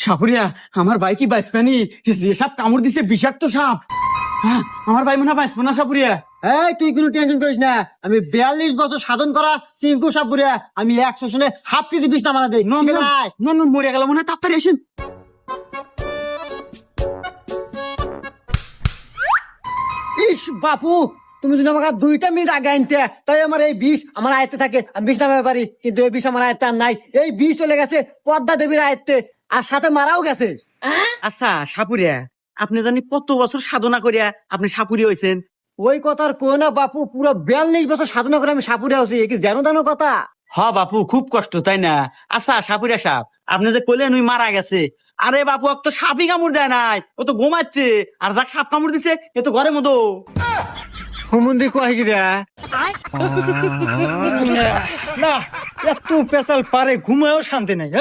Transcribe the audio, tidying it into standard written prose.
সাপুরিয়া, আমার ভাই কি বাঁচবেনি? যে সাপ কামড় দিছে বিষাক্ত সাপ। হ্যাঁ, আমার ভাই মনে হয় বাঁচবো না সাপুরিয়া। এই তুই কোনো টেনশন করিস না, আমি 42 বছর সাধন করা চিঙ্কু সাপুরিয়া, আমি 100 শুনে হাফ কেজি বিষ নামানা দেই। নন নন নন নন, মরে গেল মনে হয়, তাড়াতাড়ি আসেন। ইস বাপু, তুমি যদি আমাকে 2 মিনিট আগে আনতে, তাই আমার এই বিষ আমার আয়ত্তে থাকে, আমি বিষ নামাতে পারি, কিন্তু এই বিষ আমার আয়ত্তে আর নাই। এই বিষ চলে গেছে পদ্মা দেবীর আয়ত্তে, আর সাথে মারাও গেছে। আচ্ছা সাপুরিয়া, আপনি জানি কত বছর সাধনা করিয়া আপনি সাপুরি হয়েছেন? ওই কথার কো না বাপু, পুরো 42 বছর সাধনা করে আমি সাপুরিয়া হচ্ছি, কি যেন তেন কথা। হ বাপু, খুব কষ্ট তাই না? আচ্ছা সাপুরিয়া সাপ, আপনি যে কইলেন ওই মারা গেছে, আরে বাপু ও তো সাপই কামড় দেয় নাই, ও তো ঘুমাচ্ছে। আর যাক সাপ কামড় দিছে এ তো ঘরের মতো। হুমুন্দি কয় গিরা না, এত পেশাল পারে ঘুমায়ও শান্তি নেই।